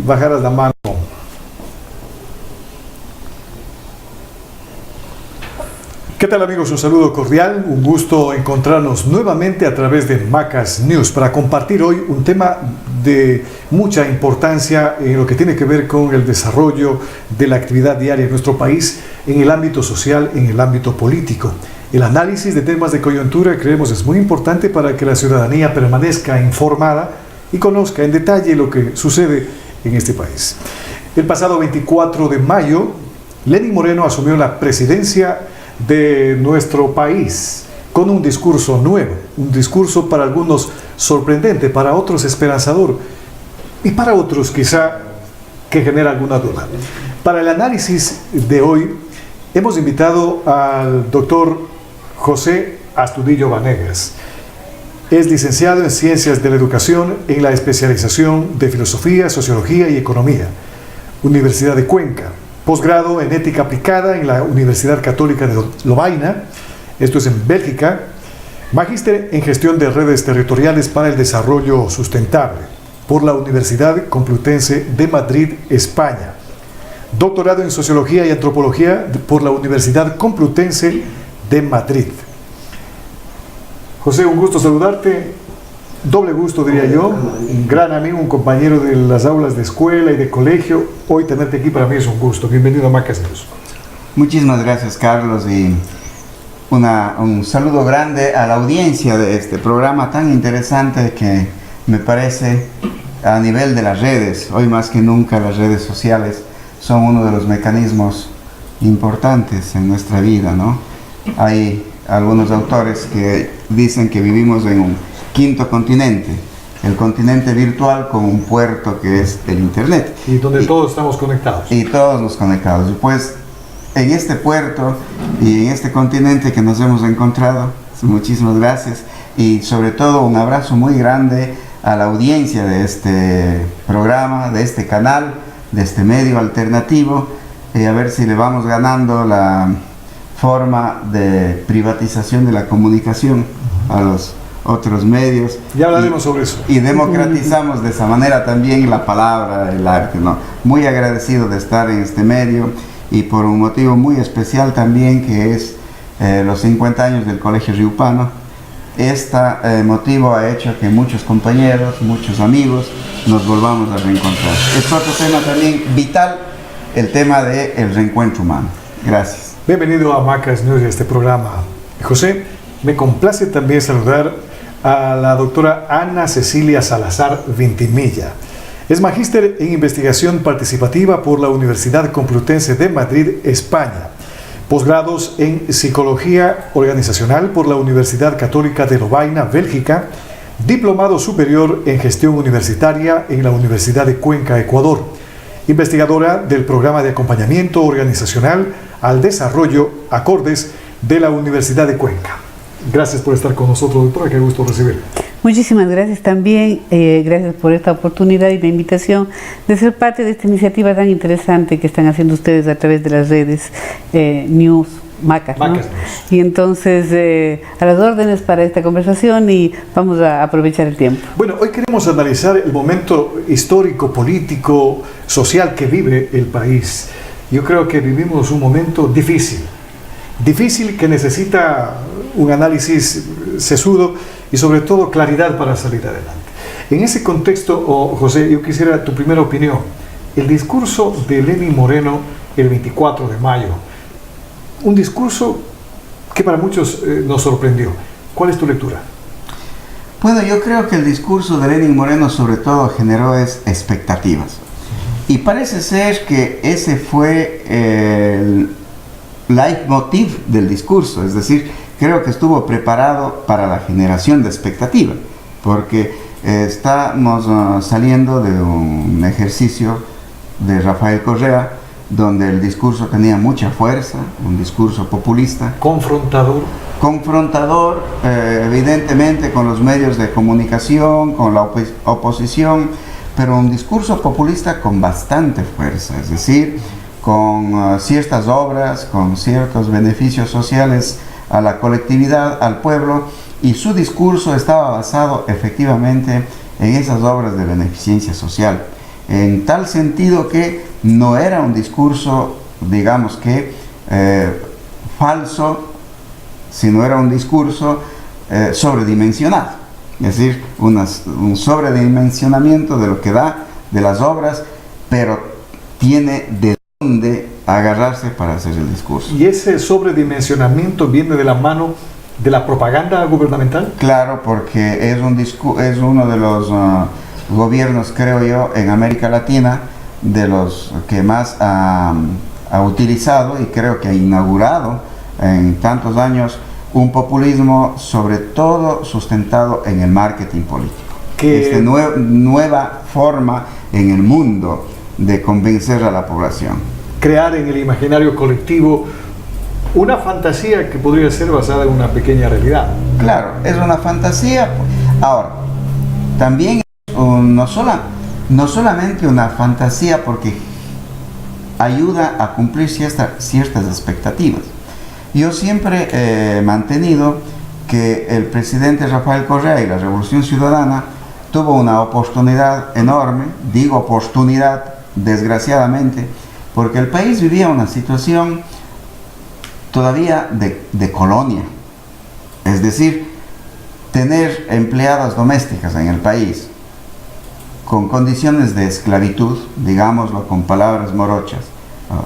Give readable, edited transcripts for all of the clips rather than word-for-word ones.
bajaras la mano. ¿Qué tal, amigos? Un saludo cordial, un gusto encontrarnos nuevamente a través de Macas News para compartir hoy un tema de mucha importancia en lo que tiene que ver con el desarrollo de la actividad diaria en nuestro país, en el ámbito social, en el ámbito político. El análisis de temas de coyuntura creemos es muy importante para que la ciudadanía permanezca informada y conozca en detalle lo que sucede en este país. El pasado 24 de mayo, Lenín Moreno asumió la presidencia de nuestro país con un discurso nuevo, un discurso para algunos sorprendente, para otros esperanzador y para otros quizá que genera alguna duda. Para el análisis de hoy hemos invitado al doctor José Astudillo Vanegas. Es licenciado en Ciencias de la Educación en la especialización de Filosofía, Sociología y Economía, Universidad de Cuenca. Posgrado en Ética Aplicada en la Universidad Católica de Lovaina, esto es en Bélgica. Magíster en Gestión de Redes Territoriales para el Desarrollo Sustentable por la Universidad Complutense de Madrid, España. Doctorado en Sociología y Antropología por la Universidad Complutense de Madrid. José, un gusto saludarte, doble gusto diría yo, un gran amigo, un compañero de las aulas de escuela y de colegio. Hoy tenerte aquí para mí es un gusto. Bienvenido a Macas News. Muchísimas gracias, Carlos, y un saludo grande a la audiencia de este programa tan interesante que me parece a nivel de las redes. Hoy más que nunca las redes sociales son uno de los mecanismos importantes en nuestra vida, ¿no? Hay algunos autores que dicen que vivimos en un quinto continente, el continente virtual con un puerto que es el Internet. Y donde todos estamos conectados. Y todos nos conectados. Y pues en este puerto y en este continente que nos hemos encontrado, muchísimas gracias y sobre todo un abrazo muy grande a la audiencia de este programa, de este canal, de este medio alternativo, a ver si le vamos ganando la forma de privatización de la comunicación a los otros medios. Ya hablaremos sobre eso. Y democratizamos de esa manera también la palabra, el arte, ¿no? Muy agradecido de estar en este medio y por un motivo muy especial también que es los 50 años del Colegio Riupano. Este motivo ha hecho que muchos compañeros, muchos amigos nos volvamos a reencontrar. Es otro tema también vital, el tema del reencuentro humano. Gracias. Bienvenido a Macas News, este programa. José, me complace también saludar a la doctora Ana Cecilia Salazar Vintimilla. Es magíster en Investigación Participativa por la Universidad Complutense de Madrid, España. Posgrados en Psicología Organizacional por la Universidad Católica de Lovaina, Bélgica. Diplomado superior en Gestión Universitaria en la Universidad de Cuenca, Ecuador. Investigadora del Programa de Acompañamiento Organizacional al Desarrollo Acordes de la Universidad de Cuenca. Gracias por estar con nosotros, doctora, qué gusto recibirla. Muchísimas gracias también, gracias por esta oportunidad y la invitación de ser parte de esta iniciativa tan interesante que están haciendo ustedes a través de las redes News, Macas, ¿no? News. Y entonces, a las órdenes para esta conversación y vamos a aprovechar el tiempo. Bueno, hoy queremos analizar el momento histórico, político, social que vive el país. Yo creo que vivimos un momento difícil que necesita un análisis sesudo y sobre todo claridad para salir adelante. En ese contexto, José, yo quisiera tu primera opinión. El discurso de Lenín Moreno el 24 de mayo, un discurso que para muchos nos sorprendió. ¿Cuál es tu lectura? Bueno, yo creo que el discurso de Lenín Moreno sobre todo generó expectativas. Y parece ser que ese fue el leitmotiv del discurso, es decir, creo que estuvo preparado para la generación de expectativa, porque estamos saliendo de un ejercicio de Rafael Correa, donde el discurso tenía mucha fuerza, un discurso populista. Confrontador, evidentemente con los medios de comunicación, con la oposición, pero un discurso populista con bastante fuerza, es decir, con ciertas obras, con ciertos beneficios sociales a la colectividad, al pueblo, y su discurso estaba basado efectivamente en esas obras de beneficencia social. en tal sentido que no era un discurso, digamos que, falso, sino era un discurso sobredimensionado, es decir, un sobredimensionamiento de lo que da de las obras, pero tiene de dónde agarrarse para hacer el discurso. ¿Y ese sobredimensionamiento viene de la mano de la propaganda gubernamental? Claro, porque es uno de los gobiernos, creo yo, en América Latina, de los que más ha utilizado y creo que ha inaugurado en tantos años un populismo sobre todo sustentado en el marketing político. Esta nueva forma en el mundo de convencer a la población. Crear en el imaginario colectivo una fantasía que podría ser basada en una pequeña realidad. Claro, es una fantasía. Ahora, también no solamente una fantasía porque ayuda a cumplir ciertas expectativas. Yo siempre he mantenido que el presidente Rafael Correa y la Revolución Ciudadana tuvo una oportunidad enorme, digo oportunidad desgraciadamente, porque el país vivía una situación todavía de colonia, es decir, tener empleadas domésticas en el país con condiciones de esclavitud, digámoslo con palabras morochas,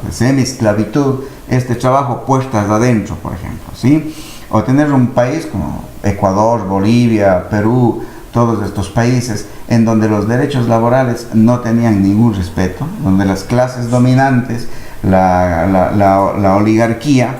de semi-esclavitud, este trabajo puestas adentro, por ejemplo, ¿sí? O tener un país como Ecuador, Bolivia, Perú, todos estos países en donde los derechos laborales no tenían ningún respeto, donde las clases dominantes, la oligarquía,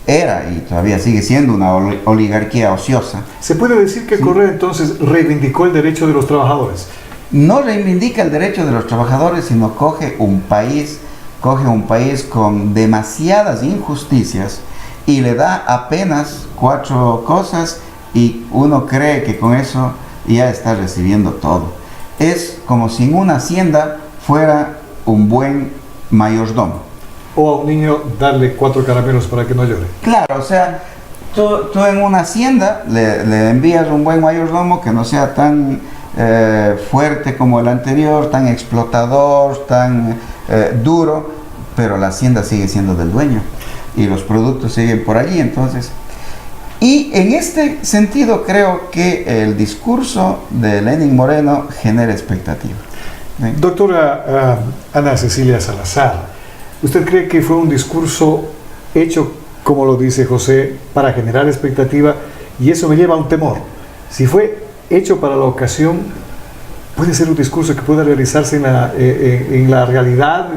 era y todavía sigue siendo una oligarquía ociosa. ¿Se puede decir que Correa entonces reivindicó el derecho de los trabajadores? No reivindica el derecho de los trabajadores, sino coge un país con demasiadas injusticias y le da apenas 4 cosas y uno cree que con eso ya está recibiendo todo. Es como si en una hacienda fuera un buen mayordomo. O a un niño darle 4 caramelos para que no llore. Claro, o sea, tú en una hacienda le envías un buen mayordomo que no sea tan fuerte como el anterior, tan explotador, tan duro, pero la hacienda sigue siendo del dueño y los productos siguen por allí, entonces. Y en este sentido creo que el discurso de Lenín Moreno genera expectativa. ¿Sí? Doctora Ana Cecilia Salazar, ¿usted cree que fue un discurso hecho, como lo dice José, para generar expectativa? Y eso me lleva a un temor. Si fue hecho para la ocasión, ¿puede ser un discurso que pueda realizarse en la realidad,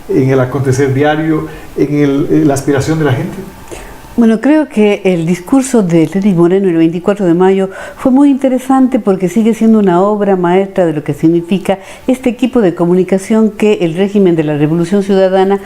en el acontecer diario, en la aspiración de la gente? Bueno, creo que el discurso de Lenín Moreno el 24 de mayo fue muy interesante porque sigue siendo una obra maestra de lo que significa este equipo de comunicación que el régimen de la Revolución Ciudadana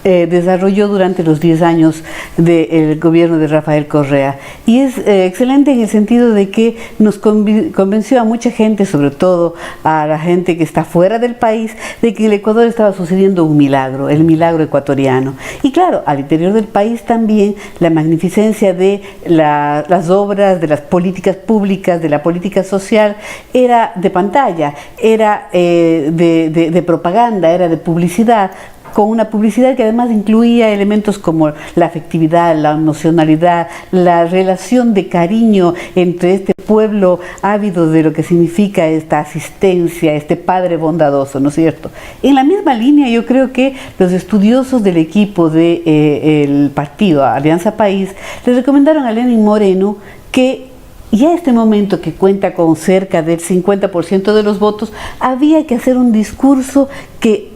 desarrolló durante los 10 años del gobierno de Rafael Correa. Y es excelente en el sentido de que nos convenció a mucha gente, sobre todo a la gente que está fuera del país, de que en el Ecuador estaba sucediendo un milagro, el milagro ecuatoriano. Y claro, al interior del país también la magnificencia de las obras, de las políticas públicas, de la política social, era de pantalla, era de propaganda, era de publicidad, con una publicidad que además incluía elementos como la afectividad, la emocionalidad, la relación de cariño entre este pueblo ávido de lo que significa esta asistencia, este padre bondadoso, ¿no es cierto? En la misma línea yo creo que los estudiosos del equipo del partido Alianza País les recomendaron a Lenín Moreno que y a este momento que cuenta con cerca del 50% de los votos, había que hacer un discurso que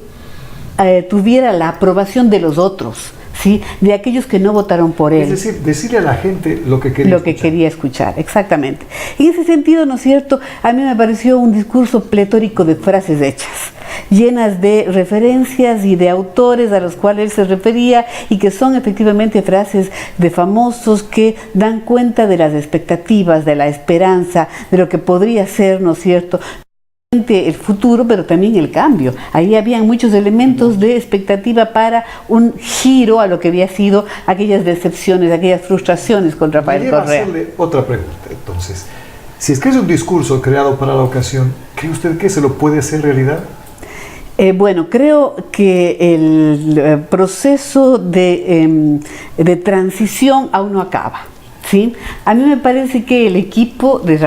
tuviera la aprobación de los otros, ¿sí? De aquellos que no votaron por él. Es decir, decirle a la gente lo que quería escuchar. Quería escuchar, exactamente. En ese sentido, ¿no es cierto?, a mí me pareció un discurso pletórico de frases hechas, llenas de referencias y de autores a los cuales él se refería y que son efectivamente frases de famosos que dan cuenta de las expectativas, de la esperanza, de lo que podría ser, ¿no es cierto?, el futuro, pero también el cambio. Ahí habían muchos elementos de expectativa para un giro a lo que había sido aquellas decepciones, aquellas frustraciones con Rafael Correa. Hacerle otra pregunta, entonces. Si es que es un discurso creado para la ocasión, ¿cree usted que se lo puede hacer realidad? Bueno, creo que el proceso de transición aún no acaba. ¿Sí? A mí me parece que el equipo de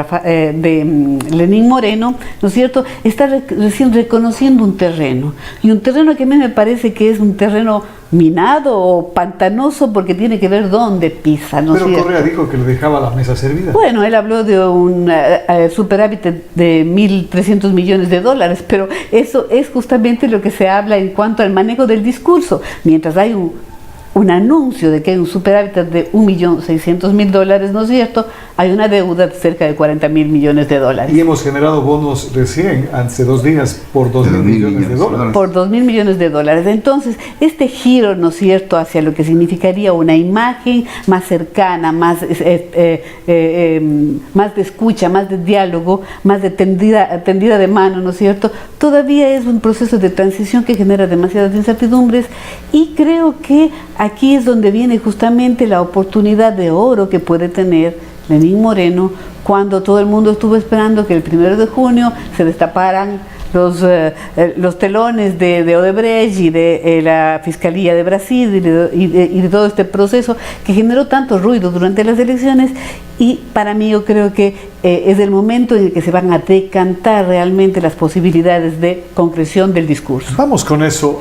Lenín Moreno, ¿no es cierto?, está recién reconociendo un terreno, y un terreno que a mí me parece que es un terreno minado o pantanoso, porque tiene que ver dónde pisa, ¿no es cierto? Pero Correa dijo que le dejaba la mesa servida. Bueno, él habló de un superávit de 1.300 millones de dólares, pero eso es justamente lo que se habla en cuanto al manejo del discurso. Mientras hay un anuncio de que hay un superávit de 1.600.000 dólares, ¿no es cierto?, hay una deuda de cerca de 40.000 millones de dólares. Y hemos generado bonos recién, hace 2 días, por 2.000 millones de dólares. Por 2.000 millones de dólares. Entonces, este giro, ¿no es cierto?, hacia lo que significaría una imagen más cercana, más de escucha, más de diálogo, más de tendida de mano, ¿no es cierto?, todavía es un proceso de transición que genera demasiadas incertidumbres, y creo que aquí es donde viene justamente la oportunidad de oro que puede tener Lenín Moreno, cuando todo el mundo estuvo esperando que el 1 de junio se destaparan los telones de Odebrecht y de la Fiscalía de Brasil y de todo este proceso que generó tanto ruido durante las elecciones. Y para mí, yo creo que es el momento en el que se van a decantar realmente las posibilidades de concreción del discurso. Vamos con eso.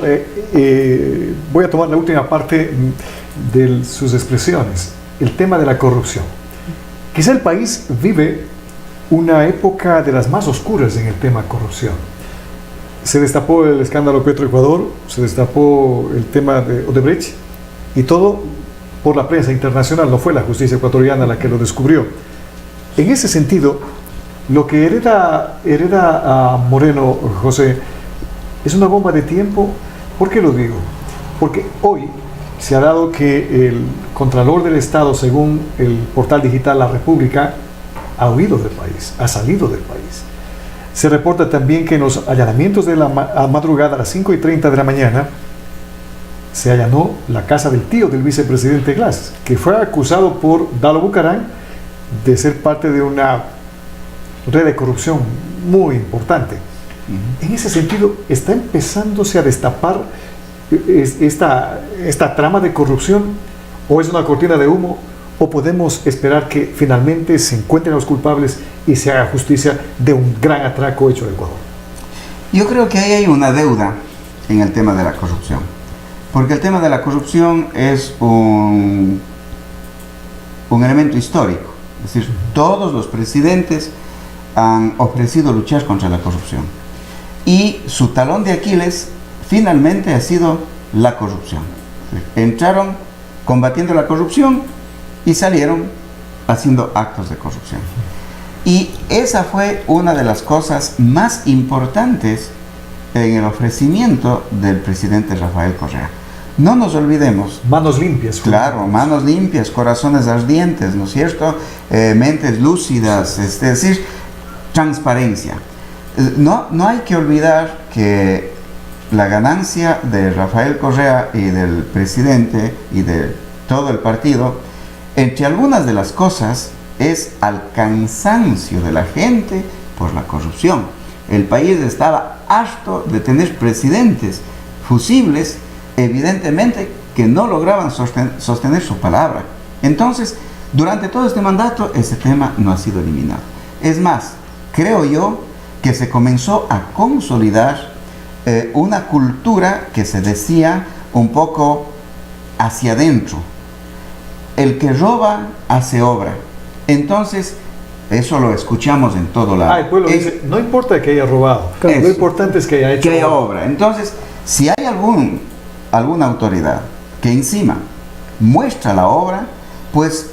Voy a tomar la última parte de sus expresiones, el tema de la corrupción. Quizá el país vive una época de las más oscuras en el tema corrupción. Se destapó el escándalo Petroecuador, se destapó el tema de Odebrecht, y todo por la prensa internacional, no fue la justicia ecuatoriana la que lo descubrió. En ese sentido, lo que hereda a Moreno, José, es una bomba de tiempo. ¿Por qué lo digo? Porque hoy se ha dado que el Contralor del Estado, según el portal digital La República, ha huido del país, ha salido del país. Se reporta también que en los allanamientos de la madrugada a las 5:30 de la mañana se allanó la casa del tío del vicepresidente Glass, que fue acusado por Dalo Bucaram de ser parte de una red de corrupción muy importante. En ese sentido, está empezándose a destapar esta trama de corrupción, o es una cortina de humo, o podemos esperar que finalmente se encuentren los culpables y se haga justicia de un gran atraco hecho en Ecuador. Yo creo que ahí hay una deuda en el tema de la corrupción, porque el tema de la corrupción es un elemento histórico. Es decir, todos los presidentes han ofrecido luchar contra la corrupción, y su talón de Aquiles finalmente ha sido la corrupción. Entraron combatiendo la corrupción y salieron haciendo actos de corrupción. Y esa fue una de las cosas más importantes en el ofrecimiento del presidente Rafael Correa. No nos olvidemos. Manos limpias. Claro, manos limpias, corazones ardientes, ¿no es cierto? Mentes lúcidas, es decir, transparencia. No hay que olvidar que la ganancia de Rafael Correa y del presidente y de todo el partido, entre algunas de las cosas, es al cansancio de la gente por la corrupción. El país estaba harto de tener presidentes fusibles, evidentemente, que no lograban sostener su palabra. Entonces, durante todo este mandato, ese tema no ha sido eliminado. Es más, creo yo que se comenzó a consolidar una cultura que se decía un poco hacia adentro: el que roba hace obra. Entonces, eso lo escuchamos en todo lado. El pueblo dice, no importa que haya robado, lo importante es que haya hecho obra. Entonces, si hay alguna autoridad que encima muestra la obra, pues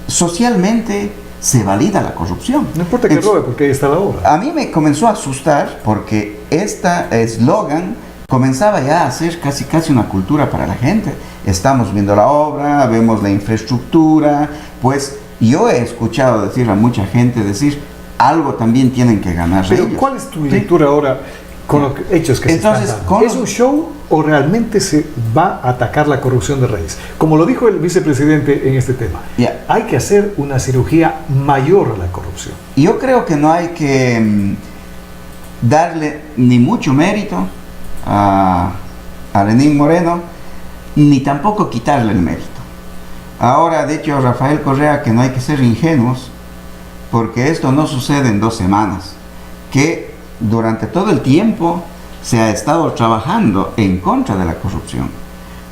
socialmente se valida la corrupción. No importa que robe, porque ahí está la obra. A mí me comenzó a asustar porque este eslogan comenzaba ya a ser casi una cultura para la gente. Estamos viendo la obra, vemos la infraestructura, pues yo he escuchado decir a mucha gente algo también tienen que ganar. Pero ellos. ¿cuál es tu lectura ahora con los hechos que entonces, se están dando. ¿Es un show o realmente se va a atacar la corrupción de raíz? Como lo dijo el vicepresidente en este tema, hay que hacer una cirugía mayor a la corrupción. Yo creo que no hay que darle ni mucho mérito a Lenín Moreno, ni tampoco quitarle el mérito. Ahora ha dicho Rafael Correa que no hay que ser ingenuos, porque esto no sucede en 2 semanas, que durante todo el tiempo se ha estado trabajando en contra de la corrupción,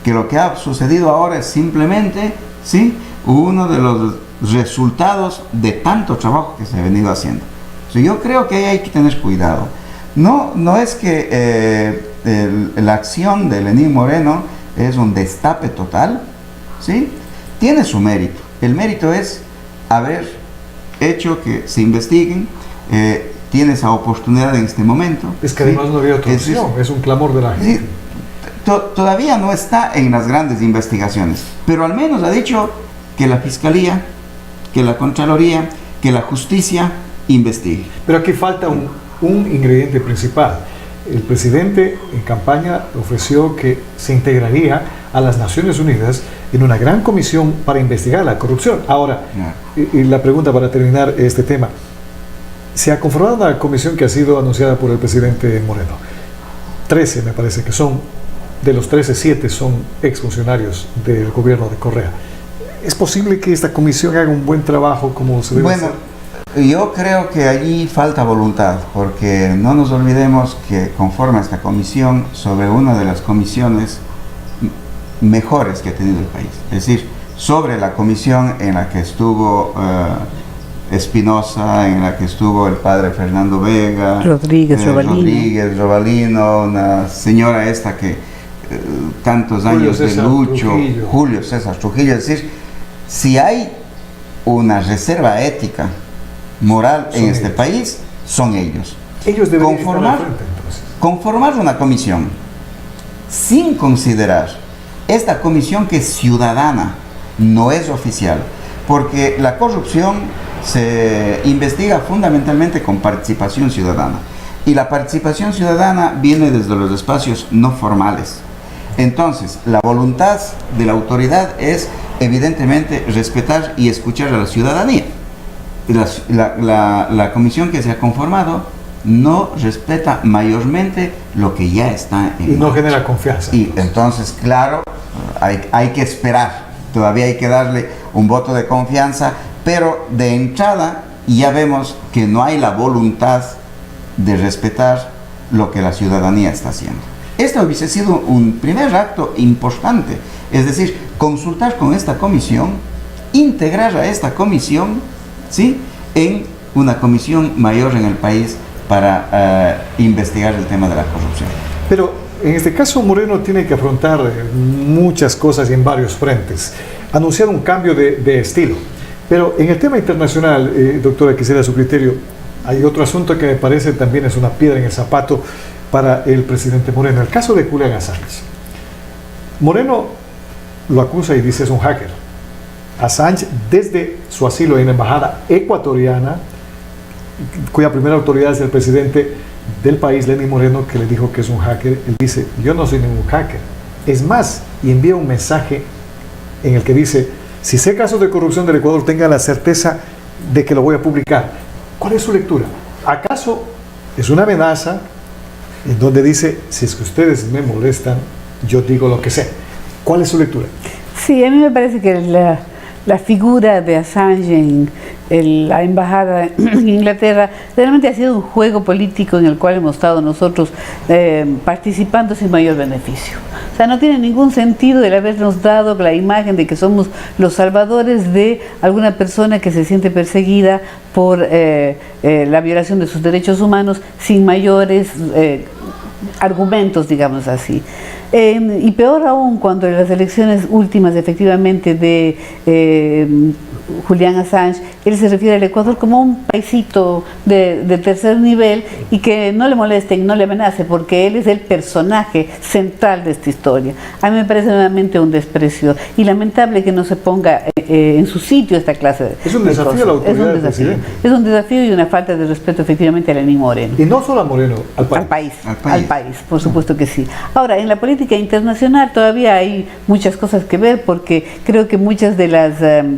que lo que ha sucedido ahora es simplemente, ¿sí?, uno de los resultados de tanto trabajo que se ha venido haciendo. Yo creo que ahí hay que tener cuidado. No es que la acción de Lenín Moreno es un destape total, ¿sí? Tiene su mérito. El mérito es haber hecho que se investiguen, tiene esa oportunidad en este momento. Es que además no había otra opción, es un clamor de la gente. Sí, todavía no está en las grandes investigaciones, pero al menos ha dicho que la Fiscalía, que la Contraloría, que la Justicia investigue. Pero aquí falta un ingrediente principal. El presidente en campaña ofreció que se integraría a las Naciones Unidas en una gran comisión para investigar la corrupción. Ahora, y la pregunta para terminar este tema, se ha conformado una comisión que ha sido anunciada por el presidente Moreno. 13 me parece que son, de los 13, 7 son exfuncionarios del gobierno de Correa. ¿Es posible que esta comisión haga un buen trabajo como se debe hacer? Yo creo que allí falta voluntad, porque no nos olvidemos que conforma esta comisión sobre una de las comisiones mejores que ha tenido el país. Es decir, sobre la comisión en la que estuvo Espinosa, en la que estuvo el padre Fernando Vega, Rodríguez Robalino, una señora esta que tantos años de lucho, Julio César Trujillo. Es decir, si hay una reserva ética, moral en este país, son ellos. Ellos deberían conformar una comisión sin considerar esta comisión que es ciudadana, no es oficial, porque la corrupción se investiga fundamentalmente con participación ciudadana, y la participación ciudadana viene desde los espacios no formales. Entonces, la voluntad de la autoridad es evidentemente respetar y escuchar a la ciudadanía. La comisión que se ha conformado no respeta mayormente lo que ya está en y no genera confianza. Y entonces, claro, hay que esperar, todavía hay que darle un voto de confianza, pero de entrada ya vemos que no hay la voluntad de respetar lo que la ciudadanía está haciendo. Esto hubiese sido un primer acto importante, es decir, consultar con esta comisión, integrar a esta comisión, ¿sí?, en una comisión mayor en el país para investigar el tema de la corrupción. Pero en este caso Moreno tiene que afrontar muchas cosas y en varios frentes. Anunciar un cambio de estilo. Pero en el tema internacional, doctora, quisiera su criterio. Hay otro asunto que me parece también es una piedra en el zapato para el presidente Moreno. El caso de Julian Assange. Moreno lo acusa y dice es un hacker. Assange, desde su asilo en la embajada ecuatoriana, cuya primera autoridad es el presidente del país, Lenín Moreno, que le dijo que es un hacker, él dice, yo no soy ningún hacker. Es más, y envía un mensaje en el que dice, si sé casos de corrupción del Ecuador, tenga la certeza de que lo voy a publicar. ¿Cuál es su lectura? ¿Acaso es una amenaza en donde dice, si es que ustedes me molestan, yo digo lo que sé? ¿Cuál es su lectura? Sí, a mí me parece que la figura de Assange en la embajada en Inglaterra realmente ha sido un juego político en el cual hemos estado nosotros participando sin mayor beneficio. O sea, no tiene ningún sentido el habernos dado la imagen de que somos los salvadores de alguna persona que se siente perseguida por la violación de sus derechos humanos sin mayores argumentos, digamos así. Y peor aún cuando en las elecciones últimas efectivamente de Julian Assange, él se refiere al Ecuador como un paisito de tercer nivel y que no le molesten, no le amenace, porque él es el personaje central de esta historia. A mí me parece nuevamente un desprecio y lamentable que no se ponga en su sitio esta clase de Es un desafío a la autoridad del presidente. Es un desafío y una falta de respeto efectivamente a Lenín Moreno. Y no solo a Moreno, al país. Al país, por supuesto que sí. Ahora, en la política internacional todavía hay muchas cosas que ver, porque creo que muchas de las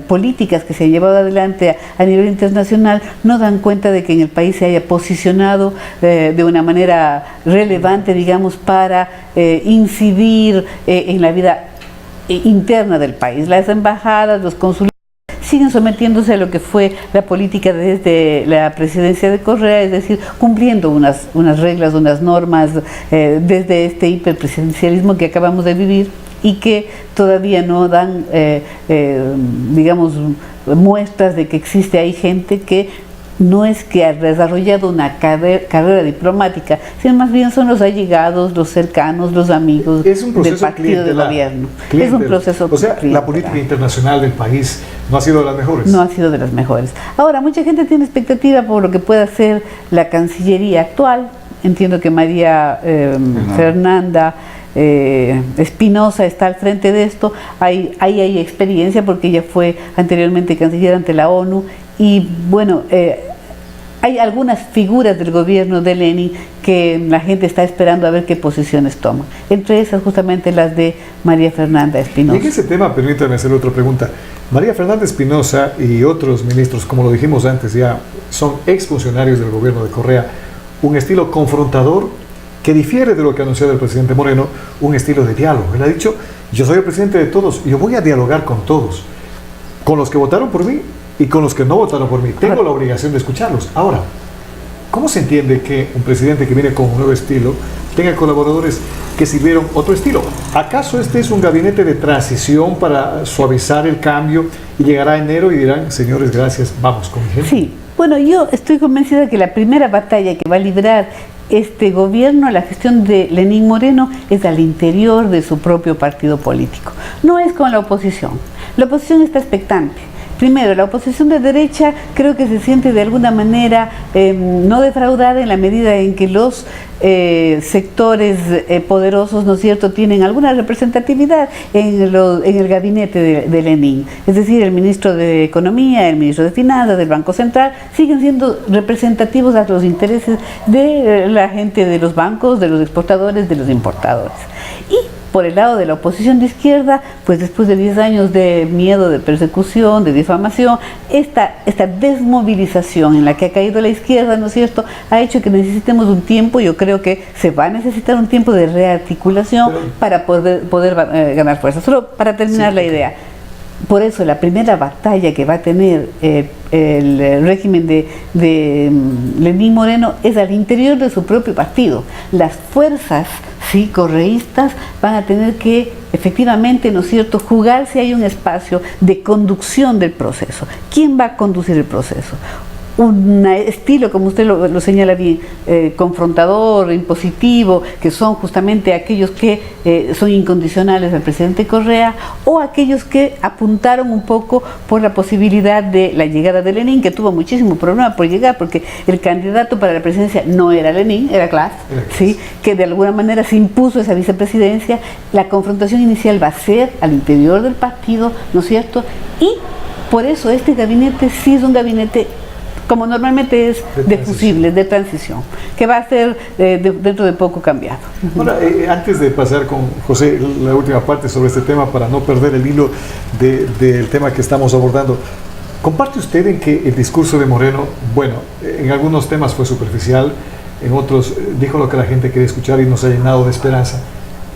políticas que se han llevado adelante a nivel internacional no dan cuenta de que en el país se haya posicionado de una manera relevante, digamos, para incidir en la vida interna del país. Las embajadas, los consulados siguen sometiéndose a lo que fue la política desde la presidencia de Correa, es decir, cumpliendo unas reglas, unas normas desde este hiperpresidencialismo que acabamos de vivir y que todavía no dan, digamos, muestras de que existe ahí gente que no es que ha desarrollado una carrera diplomática, sino más bien son los allegados, los cercanos, los amigos del partido de gobierno. Es un proceso la política internacional del país no ha sido de las mejores. No ha sido de las mejores. Ahora, mucha gente tiene expectativa por lo que pueda hacer la Cancillería actual. Entiendo que María Fernanda Espinosa está al frente de esto. Ahí hay experiencia porque ella fue anteriormente canciller ante la ONU y bueno, hay algunas figuras del gobierno de Lenin que la gente está esperando a ver qué posiciones toman. Entre esas justamente las de María Fernanda Espinosa. Y en ese tema, permítame hacer otra pregunta. María Fernanda Espinosa y otros ministros, como lo dijimos antes, ya son exfuncionarios del gobierno de Correa, un estilo confrontador que difiere de lo que ha anunciado el presidente Moreno, un estilo de diálogo. Él ha dicho, yo soy el presidente de todos, yo voy a dialogar con todos, con los que votaron por mí y con los que no votaron por mí. Tengo la obligación de escucharlos. Ahora, ¿cómo se entiende que un presidente que viene con un nuevo estilo tenga colaboradores que sirvieron otro estilo? ¿Acaso este es un gabinete de transición para suavizar el cambio y llegará enero y dirán, señores, gracias, vamos con mi gente? Sí, bueno, yo estoy convencida que la primera batalla que va a librar este gobierno, la gestión de Lenín Moreno, es al interior de su propio partido político. No es con la oposición. La oposición está expectante. Primero, la oposición de derecha creo que se siente de alguna manera no defraudada en la medida en que los sectores poderosos, ¿no es cierto?, tienen alguna representatividad en el gabinete de Lenín. Es decir, el ministro de Economía, el ministro de Finanzas, del Banco Central, siguen siendo representativos a los intereses de la gente de los bancos, de los exportadores, de los importadores. Y por el lado de la oposición de izquierda, pues después de 10 años de miedo, de persecución, de difamación, esta desmovilización en la que ha caído la izquierda, ¿no es cierto?, ha hecho que necesitemos un tiempo. Yo creo que se va a necesitar un tiempo de rearticulación para poder ganar fuerza. Solo para terminar la idea. Por eso la primera batalla que va a tener el régimen de Lenín Moreno es al interior de su propio partido. Las fuerzas correístas van a tener que efectivamente, ¿no es cierto?, jugar si hay un espacio de conducción del proceso. ¿Quién va a conducir el proceso? Un estilo, como usted lo señala bien, confrontador, impositivo, que son justamente aquellos que son incondicionales al presidente Correa, o aquellos que apuntaron un poco por la posibilidad de la llegada de Lenín, que tuvo muchísimo problema por llegar, porque el candidato para la presidencia no era Lenín, era Glass, ¿sí?, que de alguna manera se impuso esa vicepresidencia. La confrontación inicial va a ser al interior del partido, ¿no es cierto?, y por eso este gabinete sí es un gabinete, como normalmente es, de fusibles, de transición, que va a ser dentro de poco cambiado. Bueno, antes de pasar con José la última parte sobre este tema, para no perder el hilo del tema que estamos abordando, ¿comparte usted en que el discurso de Moreno, bueno, en algunos temas fue superficial, en otros dijo lo que la gente quería escuchar y nos ha llenado de esperanza,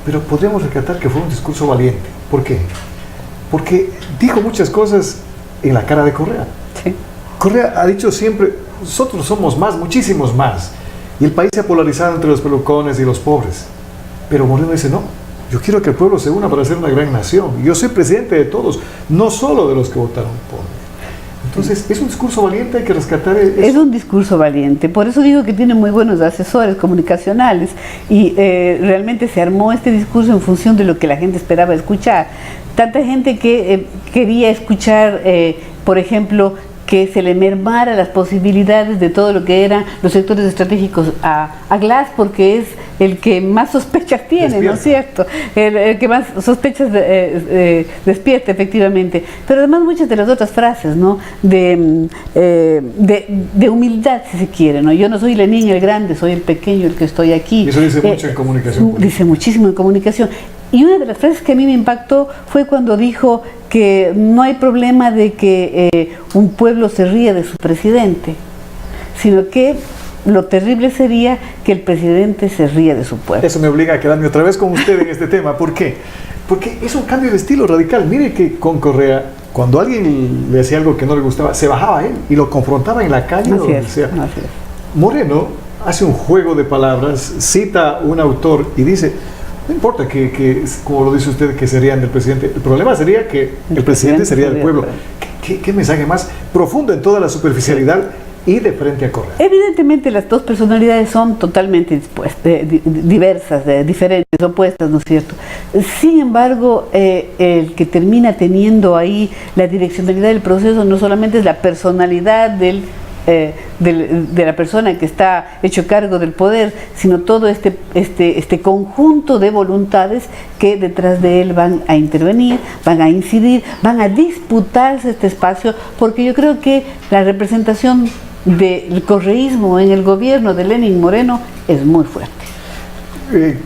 pero podríamos rescatar que fue un discurso valiente? ¿Por qué? Porque dijo muchas cosas en la cara de Correa. Sí. Correa ha dicho siempre, nosotros somos más, muchísimos más, y el país se ha polarizado entre los pelucones y los pobres. Pero Moreno dice, no, yo quiero que el pueblo se una para ser una gran nación, yo soy presidente de todos, no solo de los que votaron por mí. Entonces, es un discurso valiente, hay que rescatar eso. Es un discurso valiente, por eso digo que tiene muy buenos asesores comunicacionales, y realmente se armó este discurso en función de lo que la gente esperaba escuchar. Tanta gente que quería escuchar por ejemplo, que se le mermara las posibilidades de todo lo que eran los sectores estratégicos a Glass, porque es el que más sospechas tiene, ¿no es cierto? El que más sospechas despierta, efectivamente. Pero además muchas de las otras frases, ¿no? De humildad, si se quiere, ¿no? Yo no soy Lenin el grande, soy el pequeño, el que estoy aquí. Y eso dice mucho en comunicación. Dice muchísimo en comunicación. Y una de las frases que a mí me impactó fue cuando dijo que no hay problema de que un pueblo se ría de su presidente, sino que lo terrible sería que el presidente se ría de su pueblo. Eso me obliga a quedarme otra vez con usted en este tema. ¿Por qué? Porque es un cambio de estilo radical. Mire que con Correa, cuando alguien le decía algo que no le gustaba, se bajaba a él y lo confrontaba en la calle o donde sea. Moreno hace un juego de palabras, cita un autor y dice: no importa que, como lo dice usted, que serían del presidente. El problema sería que el presidente sería del pueblo. ¿Qué mensaje más profundo en toda la superficialidad y de frente a Correa? Evidentemente las dos personalidades son totalmente diversas, diferentes, opuestas, ¿no es cierto? Sin embargo, el que termina teniendo ahí la direccionalidad del proceso no solamente es la personalidad de la persona que está hecho cargo del poder, sino todo este conjunto de voluntades que detrás de él van a intervenir, van a incidir, van a disputarse este espacio, porque yo creo que la representación del correísmo en el gobierno de Lenín Moreno es muy fuerte.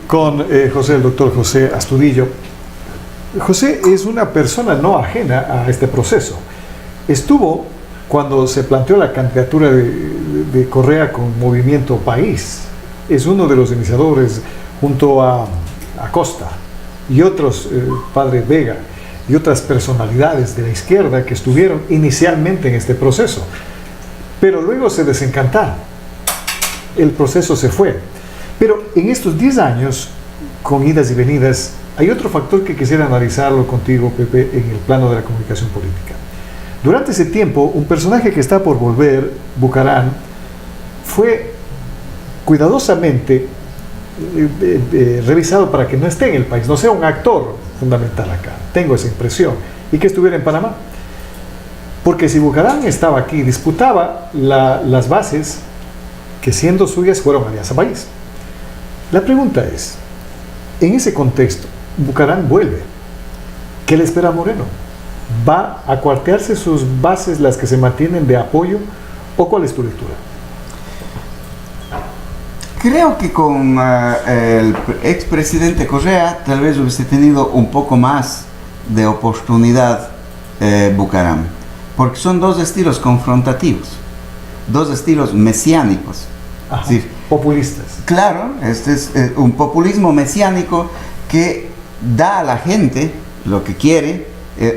Con el doctor José Astudillo. José es una persona no ajena a este proceso. Estuvo cuando se planteó la candidatura de Correa con Movimiento País. Es uno de los iniciadores, junto a Acosta y otros, Padre Vega y otras personalidades de la izquierda que estuvieron inicialmente en este proceso. Pero luego se desencantaron. El proceso se fue. Pero en estos 10 años, con idas y venidas, hay otro factor que quisiera analizarlo contigo, Pepe, en el plano de la comunicación política. Durante ese tiempo, un personaje que está por volver, Bucaram, fue cuidadosamente revisado para que no esté en el país, no sea un actor fundamental acá. Tengo esa impresión. Y que estuviera en Panamá. Porque si Bucaram estaba aquí, disputaba las bases que, siendo suyas, fueron Alianza País. La pregunta es, en ese contexto, Bucaram vuelve. ¿Qué le espera a Moreno? ¿Va a cuartearse sus bases, las que se mantienen de apoyo? ¿O cuál es tu lectura? Creo que con el expresidente Correa tal vez hubiese tenido un poco más de oportunidad Bucaram, porque son dos estilos confrontativos, dos estilos mesiánicos. Ajá, sí, populistas. Claro, este es un populismo mesiánico que da a la gente lo que quiere,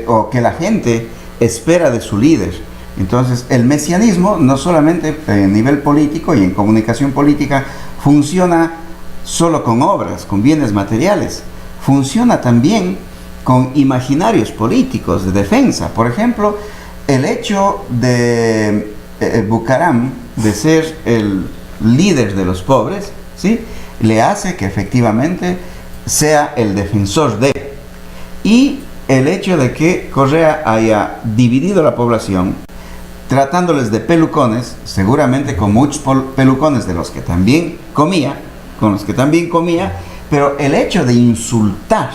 o que la gente espera de su líder. Entonces, el mesianismo no solamente a nivel político y en comunicación política funciona solo con obras, con bienes materiales, funciona también con imaginarios políticos de defensa. Por ejemplo, el hecho de Bucaram de ser el líder de los pobres, ¿sí?, le hace que efectivamente sea el defensor de. Y el hecho de que Correa haya dividido la población, tratándoles de pelucones, seguramente con muchos pelucones de los que también comía, pero el hecho de insultar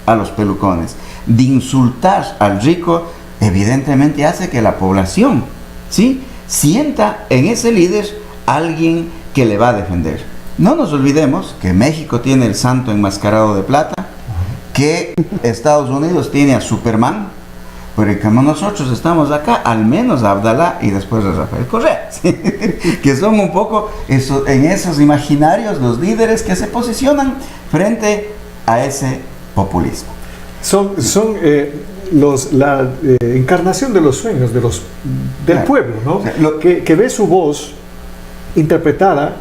a los pelucones, de insultar al rico, evidentemente hace que la población, ¿sí?, sienta en ese líder alguien que le va a defender. No nos olvidemos que México tiene el santo enmascarado de plata, que Estados Unidos tiene a Superman, pero como nosotros estamos acá, al menos a Abdalá y después a Rafael Correa, ¿sí?, que son un poco en esos imaginarios los líderes que se posicionan frente a ese populismo. Son la encarnación de los sueños del claro, pueblo, ¿no? Lo que ve su voz interpretada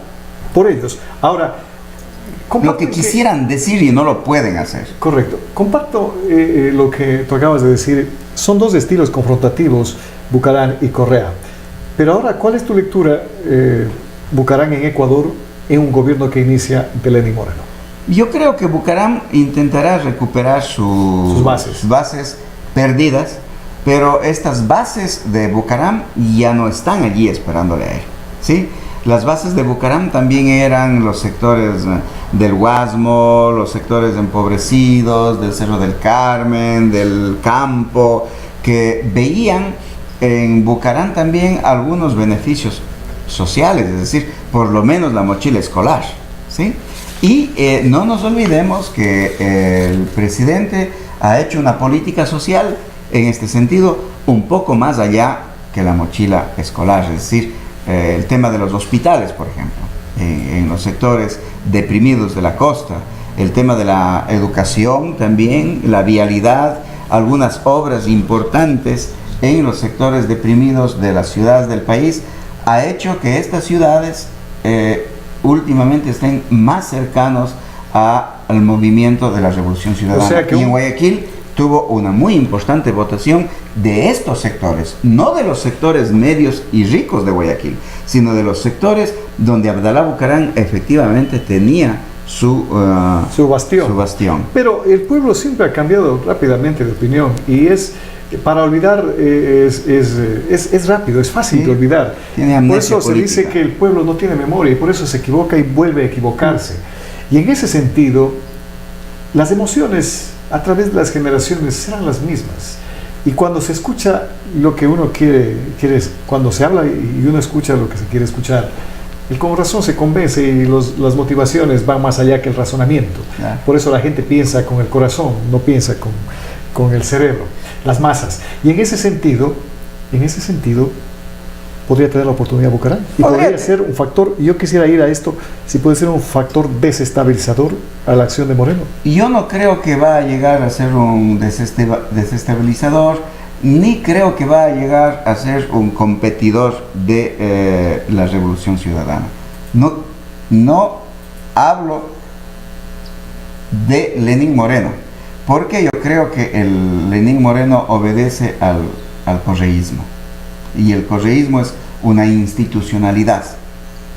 por ellos. Ahora, lo que quisieran decir y no lo pueden hacer. Correcto. Comparto lo que tú acabas de decir. Son dos estilos confrontativos, Bucaram y Correa. Pero ahora, ¿cuál es tu lectura, Bucaram en Ecuador, en un gobierno que inicia de Lenín Moreno? Yo creo que Bucaram intentará recuperar sus bases perdidas, pero estas bases de Bucaram ya no están allí esperándole a él, ¿sí? Las bases de Bucaram también eran los sectores del Guasmo, los sectores empobrecidos, del Cerro del Carmen, del campo, que veían en Bucaram también algunos beneficios sociales, es decir, por lo menos la mochila escolar, ¿sí? Y no nos olvidemos que el presidente ha hecho una política social en este sentido un poco más allá que la mochila escolar, es decir, el tema de los hospitales, por ejemplo, en los sectores deprimidos de la costa, el tema de la educación también, la vialidad, algunas obras importantes en los sectores deprimidos de las ciudades del país, ha hecho que estas ciudades últimamente estén más cercanos al movimiento de la Revolución Ciudadana. O sea que y en Guayaquil tuvo una muy importante votación de estos sectores, no de los sectores medios y ricos de Guayaquil, sino de los sectores donde Abdalá Bucaram efectivamente tenía su bastión. Pero el pueblo siempre ha cambiado rápidamente de opinión y para olvidar es rápido, es fácil Sí, de olvidar. tiene Por amnesia eso se política. dice que el pueblo no tiene memoria y por eso se equivoca y vuelve a equivocarse. Y en ese sentido, las emociones a través de las generaciones serán las mismas. Y cuando se escucha lo que uno quiere cuando se habla y uno escucha lo que se quiere escuchar, el corazón se convence y las motivaciones van más allá que el razonamiento. Claro. Por eso la gente piensa con el corazón, no piensa con el cerebro, las masas. Y en ese sentido, podría tener la oportunidad Bucaram. Y podría ser un factor, y yo quisiera ir a esto, si puede ser un factor desestabilizador a la acción de Moreno. Yo no creo que va a llegar a ser un desestabilizador, ni creo que va a llegar a ser un competidor de la Revolución Ciudadana. No hablo de Lenín Moreno, porque yo creo que el Lenín Moreno obedece al correísmo. Y el correísmo es una institucionalidad,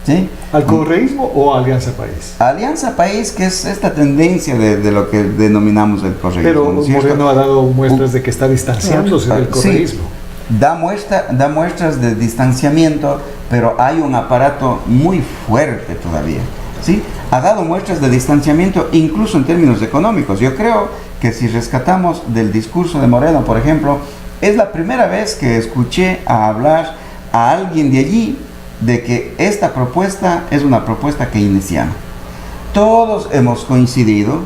¿sí? ¿Al correísmo o a Alianza País? Alianza País, que es esta tendencia de lo que denominamos el correísmo. Pero ¿no es cierto? Moreno ha dado muestras de que está distanciándose del correísmo. Sí, da muestras de distanciamiento, pero hay un aparato muy fuerte todavía, ¿sí? Ha dado muestras de distanciamiento incluso en términos económicos. Yo creo que si rescatamos del discurso de Moreno, por ejemplo, es la primera vez que escuché hablar a alguien de allí de que esta propuesta es una propuesta keynesiana. Todos hemos coincidido,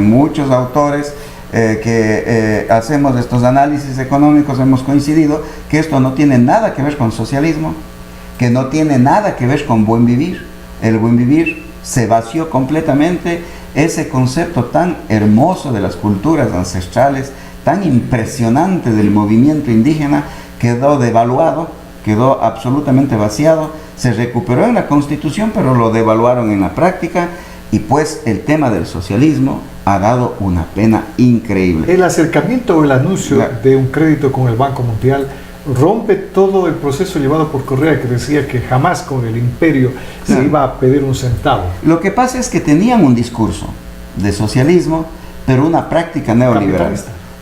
muchos autores que hacemos estos análisis económicos hemos coincidido que esto no tiene nada que ver con socialismo, que no tiene nada que ver con buen vivir. El buen vivir se vació completamente, ese concepto tan hermoso de las culturas ancestrales, tan impresionante del movimiento indígena, quedó devaluado, quedó absolutamente vaciado, se recuperó en la Constitución, pero lo devaluaron en la práctica, y pues el tema del socialismo ha dado una pena increíble. El acercamiento o el anuncio de un crédito con el Banco Mundial rompe todo el proceso llevado por Correa, que decía que jamás con el imperio se iba a pedir un centavo. Lo que pasa es que tenían un discurso de socialismo, pero una práctica neoliberal.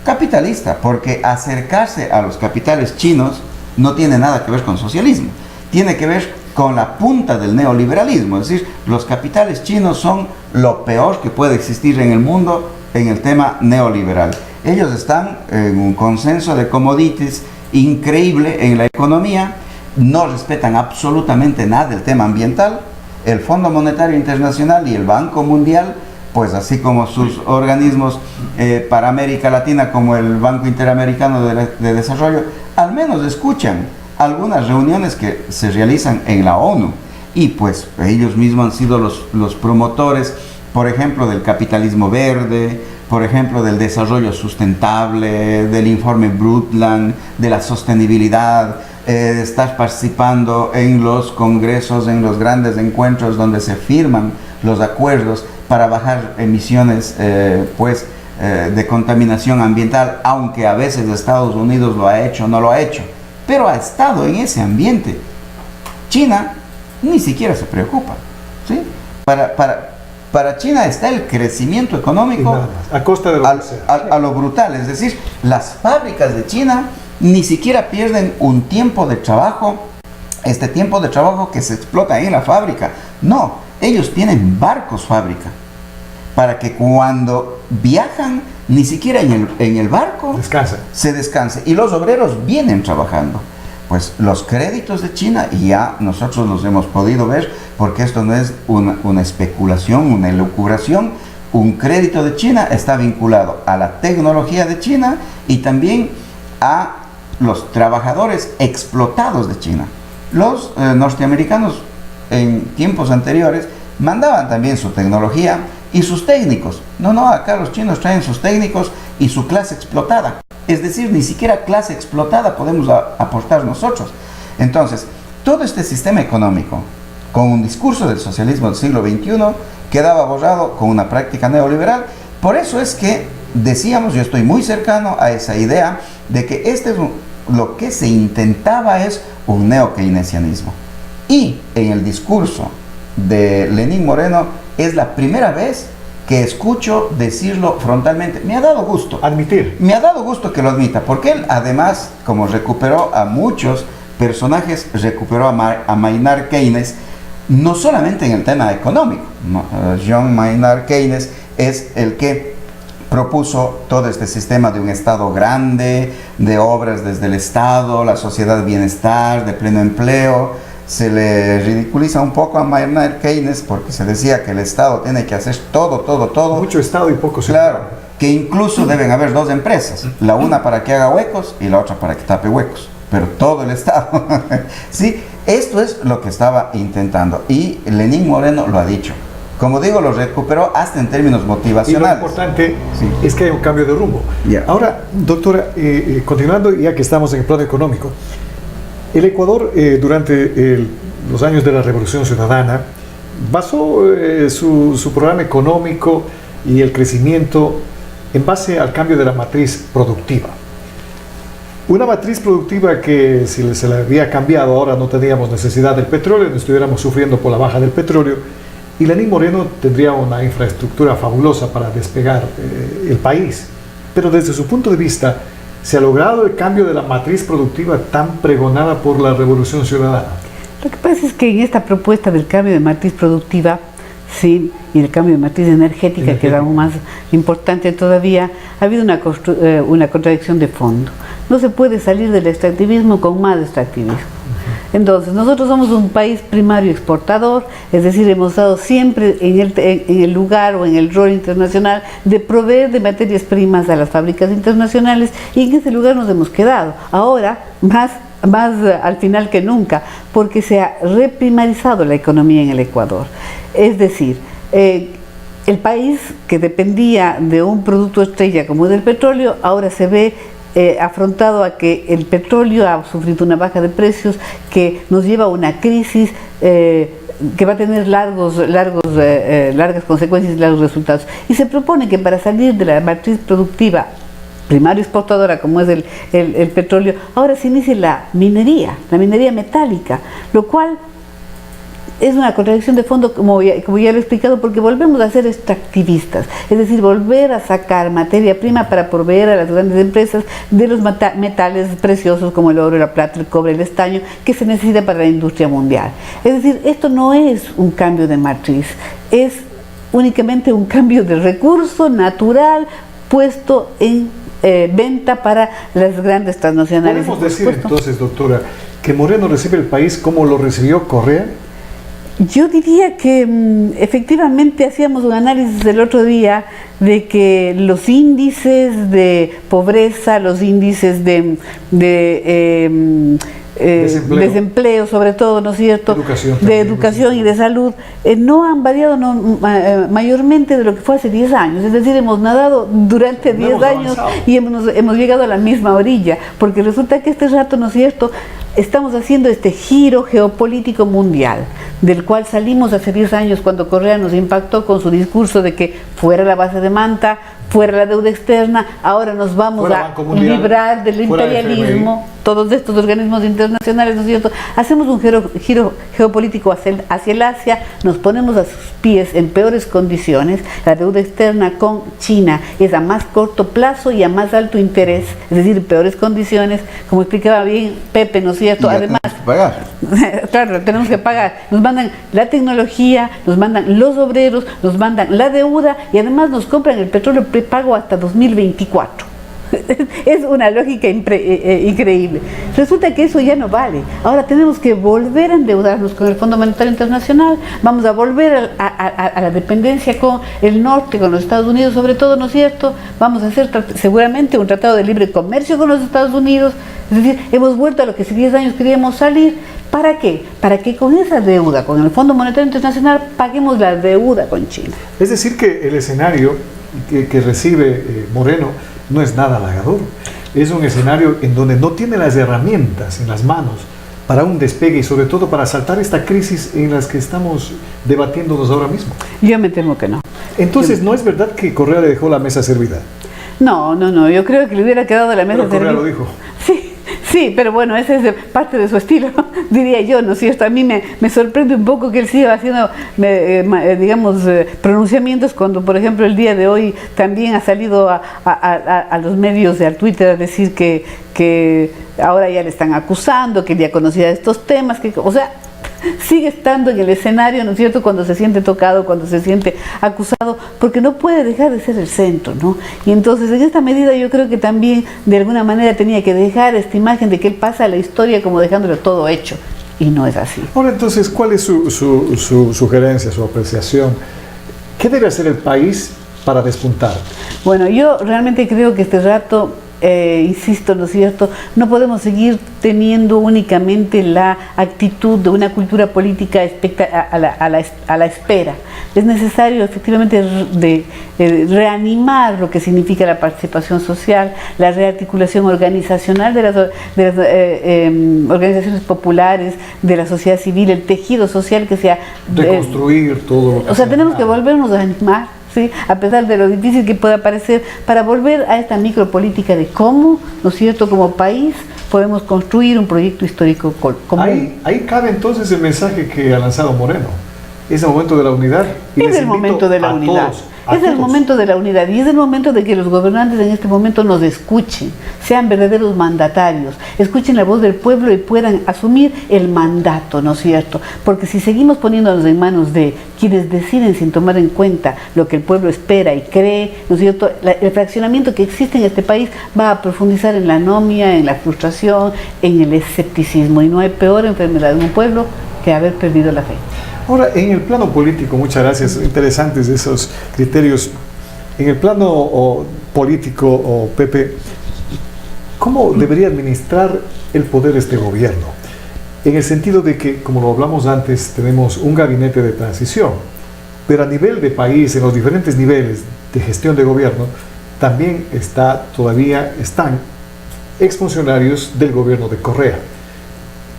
Capitalista, porque acercarse a los capitales chinos no tiene nada que ver con socialismo, tiene que ver con la punta del neoliberalismo, es decir, los capitales chinos son lo peor que puede existir en el mundo en el tema neoliberal. Ellos están en un consenso de commodities increíble en la economía, no respetan absolutamente nada del tema ambiental. El Fondo Monetario Internacional y el Banco Mundial, pues así como sus organismos para América Latina, como el Banco Interamericano de Desarrollo, al menos escuchan algunas reuniones que se realizan en la ONU, y pues ellos mismos han sido los promotores, por ejemplo, del capitalismo verde, por ejemplo, del desarrollo sustentable, del informe Brundtland, de la sostenibilidad, de estar participando en los congresos, en los grandes encuentros donde se firman los acuerdos para bajar emisiones de contaminación ambiental, aunque a veces Estados Unidos lo ha hecho, no lo ha hecho, pero ha estado en ese ambiente. China ni siquiera se preocupa, ¿sí? Para China está el crecimiento económico a costa de a lo brutal, es decir, las fábricas de China ni siquiera pierden un tiempo de trabajo, este tiempo de trabajo que se explota en la fábrica. No, ellos tienen barcos fábrica, para que cuando viajan, ni siquiera en el barco se descanse. Y los obreros vienen trabajando. Pues los créditos de China, y ya nosotros los hemos podido ver, porque esto no es una especulación, una elucubración. Un crédito de China está vinculado a la tecnología de China y también a los trabajadores explotados de China. Los norteamericanos en tiempos anteriores mandaban también su tecnología y sus técnicos. No, acá los chinos traen sus técnicos y su clase explotada. Es decir, ni siquiera clase explotada podemos aportar nosotros. Entonces, todo este sistema económico, con un discurso del socialismo del siglo XXI, quedaba borrado con una práctica neoliberal. Por eso es que decíamos, yo estoy muy cercano a esa idea de que lo que se intentaba es un neo-keynesianismo. Y en el discurso de Lenín Moreno es la primera vez que escucho decirlo frontalmente. Me ha dado gusto admitir. Me ha dado gusto que lo admita, porque él además, como recuperó a muchos personajes, recuperó a Maynard Keynes, no solamente en el tema económico. John Maynard Keynes es el que propuso todo este sistema de un Estado grande, de obras desde el Estado, la sociedad de bienestar, de pleno empleo. Se le ridiculiza un poco a Maynard Keynes porque se decía que el Estado tiene que hacer todo. Mucho Estado y poco ciudadano. Claro, que incluso deben haber dos empresas, la una para que haga huecos y la otra para que tape huecos, pero todo el Estado. Sí, esto es lo que estaba intentando y Lenín Moreno lo ha dicho. Como digo, lo recuperó hasta en términos motivacionales. Y lo importante es que hay un cambio de rumbo. Ahora, doctora, continuando ya que estamos en el plano económico, el Ecuador durante los años de la Revolución Ciudadana basó su programa económico y el crecimiento en base al cambio de la matriz productiva. Una matriz productiva que si se la había cambiado ahora no teníamos necesidad del petróleo, no estuviéramos sufriendo por la baja del petróleo y Lenín Moreno tendría una infraestructura fabulosa para despegar el país. Pero desde su punto de vista, ¿se ha logrado el cambio de la matriz productiva tan pregonada por la Revolución Ciudadana? Lo que pasa es que en esta propuesta del cambio de matriz productiva, sí, y el cambio de matriz energética, que es aún más importante todavía, ha habido una contradicción de fondo. No se puede salir del extractivismo con más extractivismo. Entonces, nosotros somos un país primario exportador, es decir, hemos estado siempre en el lugar o en el rol internacional de proveer de materias primas a las fábricas internacionales y en ese lugar nos hemos quedado. Ahora, más al final que nunca, porque se ha reprimarizado la economía en el Ecuador. Es decir, el país que dependía de un producto estrella como es el petróleo, ahora se ve afrontado a que el petróleo ha sufrido una baja de precios que nos lleva a una crisis que va a tener largas consecuencias y largos resultados. Y se propone que para salir de la matriz productiva primario exportadora como es el petróleo, ahora se inicie la minería metálica, lo cual es una contradicción de fondo, como ya lo he explicado, porque volvemos a ser extractivistas, es decir, volver a sacar materia prima para proveer a las grandes empresas de los metales preciosos como el oro, la plata, el cobre, el estaño, que se necesita para la industria mundial. Es decir, esto no es un cambio de matriz, es únicamente un cambio de recurso natural puesto en venta para las grandes transnacionales. ¿Podemos decir entonces, doctora, que Moreno recibe el país como lo recibió Correa? Yo diría que efectivamente hacíamos un análisis el otro día de que los índices de pobreza, los índices de desempleo sobre todo, ¿no es cierto?, de educación y de salud, no han variado mayormente de lo que fue hace 10 años, es decir, hemos nadado durante 10 años y hemos llegado a la misma orilla, porque resulta que este rato, ¿no es cierto?, estamos haciendo este giro geopolítico mundial, del cual salimos hace 10 años cuando Correa nos impactó con su discurso de que fuera la base de Manta, fuera la deuda externa, ahora nos vamos a librar del imperialismo. todos estos organismos internacionales, ¿no es cierto? Hacemos un giro geopolítico hacia el Asia, nos ponemos a sus pies en peores condiciones. La deuda externa con China es a más corto plazo y a más alto interés, es decir, peores condiciones, como explicaba bien Pepe, ¿no es cierto? Además, claro, tenemos que pagar. Nos mandan la tecnología, nos mandan los obreros, nos mandan la deuda y además nos compran el petróleo prepago hasta 2024. Es una lógica increíble. Resulta que eso ya no vale. Ahora tenemos que volver a endeudarnos con el Fondo Monetario Internacional, vamos a volver a la dependencia con el norte, con los Estados Unidos sobre todo, ¿no es cierto? Vamos a hacer seguramente un tratado de libre comercio con los Estados Unidos. Es decir, hemos vuelto a lo que hace 10 años queríamos salir. ¿Para qué? Para que con esa deuda, con el Fondo Monetario Internacional, paguemos la deuda con China. Es decir, que el escenario que recibe Moreno no es nada halagador. Es un escenario en donde no tiene las herramientas en las manos para un despegue y sobre todo para saltar esta crisis en las que estamos debatiéndonos ahora mismo. Yo me temo que no. Entonces, ¿no es verdad que Correa le dejó la mesa servida? No, yo creo que le hubiera quedado la mesa servida. Pero Correa lo dijo. Sí, pero bueno, ese es parte de su estilo, diría yo, ¿no es cierto? A mí me sorprende un poco que él siga haciendo, digamos, pronunciamientos cuando, por ejemplo, el día de hoy también ha salido a los medios, al Twitter, a decir que ahora ya le están acusando, que él ya conocía estos temas, o sea, sigue estando en el escenario, ¿no es cierto?, cuando se siente tocado, cuando se siente acusado, porque no puede dejar de ser el centro, ¿no? Y entonces, en esta medida, yo creo que también, de alguna manera, tenía que dejar esta imagen de que él pasa a la historia como dejándolo todo hecho, y no es así. Ahora, entonces, ¿cuál es su sugerencia, su apreciación? ¿Qué debe hacer el país para despuntar? Bueno, yo realmente creo que este rato, insisto, ¿no es cierto?, no podemos seguir teniendo únicamente la actitud de una cultura política a la espera. Es necesario efectivamente reanimar lo que significa la participación social, la rearticulación organizacional de las organizaciones populares, de la sociedad civil, el tejido social que sea... Reconstruir todo lo que... O sea, tenemos que volvernos a animar, ¿sí?, a pesar de lo difícil que pueda parecer, para volver a esta micropolítica de cómo, ¿no es cierto?, como país podemos construir un proyecto histórico común. Ahí cabe entonces el mensaje que ha lanzado Moreno. Es el momento de la unidad. Es el momento de la unidad. Es el momento de la unidad y es el momento de que los gobernantes en este momento nos escuchen, sean verdaderos mandatarios, escuchen la voz del pueblo y puedan asumir el mandato, ¿no es cierto? Porque si seguimos poniéndonos en manos de quienes deciden sin tomar en cuenta lo que el pueblo espera y cree, ¿no es cierto?, el fraccionamiento que existe en este país va a profundizar en la anomia, en la frustración, en el escepticismo, y no hay peor enfermedad en un pueblo que haber perdido la fe. Ahora, en el plano político, muchas gracias, interesantes esos criterios. En el plano político, Pepe, ¿cómo debería administrar el poder este gobierno? En el sentido de que, como lo hablamos antes, tenemos un gabinete de transición, pero a nivel de país, en los diferentes niveles de gestión de gobierno, también están exfuncionarios del gobierno de Correa.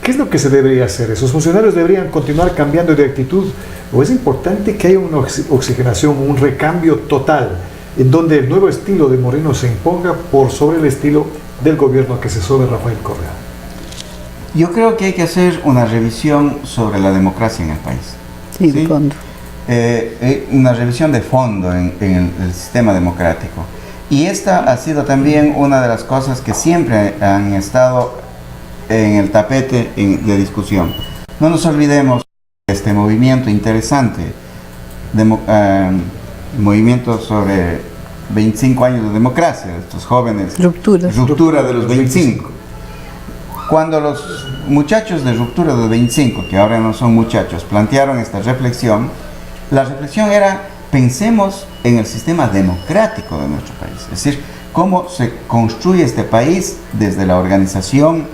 ¿Qué es lo que se debería hacer? ¿Esos funcionarios deberían continuar cambiando de actitud? ¿O es importante que haya una oxigenación, un recambio total, en donde el nuevo estilo de Moreno se imponga por sobre el estilo del gobierno que cesó de Rafael Correa? Yo creo que hay que hacer una revisión sobre la democracia en el país. Sí, de fondo. Una revisión de fondo en el sistema democrático. Y esta ha sido también una de las cosas que siempre han estado en el tapete de discusión. No nos olvidemos de este movimiento interesante, movimiento sobre 25 años de democracia, de estos jóvenes, ruptura de los 25. Cuando los muchachos de ruptura de 25, que ahora no son muchachos, plantearon esta reflexión, la reflexión era: pensemos en el sistema democrático de nuestro país, es decir, cómo se construye este país desde la organización,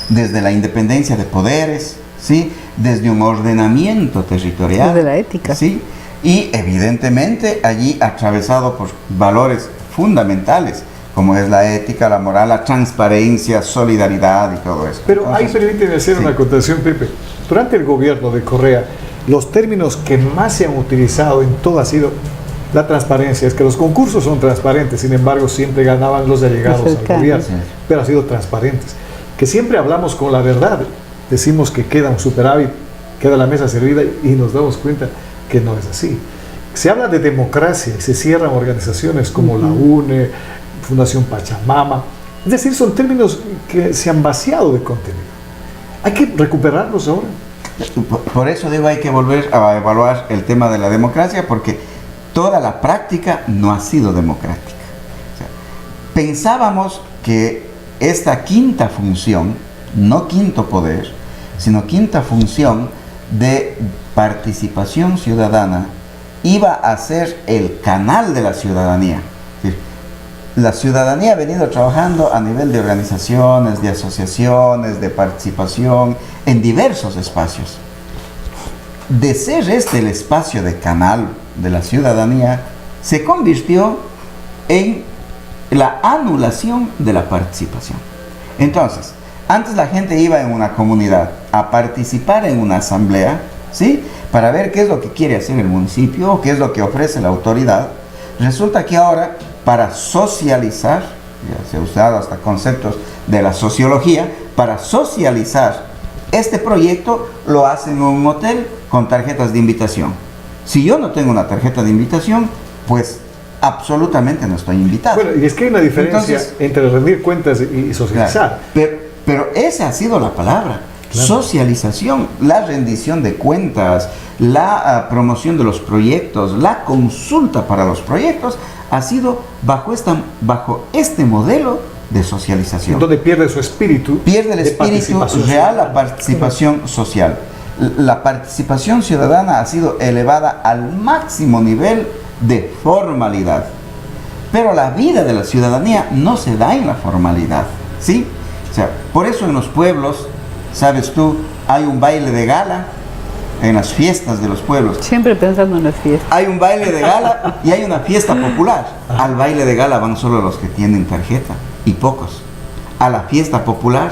desde la independencia de poderes, ¿sí?, desde un ordenamiento territorial, desde la ética, ¿sí?, y evidentemente allí atravesado por valores fundamentales como es la ética, la moral, la transparencia, solidaridad y todo eso. Pero entonces, ahí permíteme hacer una acotación, Pepe. Durante el gobierno de Correa, los términos que más se han utilizado en todo ha sido la transparencia. Es que los concursos son transparentes, sin embargo siempre ganaban los delegados al gobierno, pero han sido transparentes. que siempre hablamos con la verdad. Decimos que queda un superávit, queda la mesa servida y nos damos cuenta que no es así. Se habla de democracia y se cierran organizaciones como la UNE, Fundación Pachamama. Es decir, son términos que se han vaciado de contenido. Hay que recuperarlos ahora. Por eso digo, hay que volver a evaluar el tema de la democracia, porque toda la práctica no ha sido democrática. O sea, pensábamos que esta quinta función, no quinto poder, sino quinta función de participación ciudadana, iba a ser el canal de la ciudadanía. Es decir, la ciudadanía ha venido trabajando a nivel de organizaciones, de asociaciones, de participación en diversos espacios. De ser este el espacio de canal de la ciudadanía, se convirtió en la anulación de la participación. Entonces, antes la gente iba en una comunidad a participar en una asamblea, ¿sí?, para ver qué es lo que quiere hacer el municipio o qué es lo que ofrece la autoridad. Resulta que ahora, para socializar, ya se ha usado hasta conceptos de la sociología, para socializar este proyecto lo hacen en un hotel con tarjetas de invitación. Si yo no tengo una tarjeta de invitación, pues absolutamente no estoy invitado. Bueno, y es que hay una diferencia entre rendir cuentas y socializar. Claro, pero esa ha sido la palabra. Claro. Socialización, la rendición de cuentas, la promoción de los proyectos, la consulta para los proyectos, ha sido bajo este modelo de socialización. Donde pierde su espíritu. Pierde el espíritu real, la participación social. La participación ciudadana ha sido elevada al máximo nivel de formalidad. Pero la vida de la ciudadanía no se da en la formalidad, ¿sí? O sea, por eso en los pueblos, sabes tú, hay un baile de gala en las fiestas de los pueblos. Siempre pensando en las fiestas. Hay un baile de gala y hay una fiesta popular. Al baile de gala van solo los que tienen tarjeta y pocos. A la fiesta popular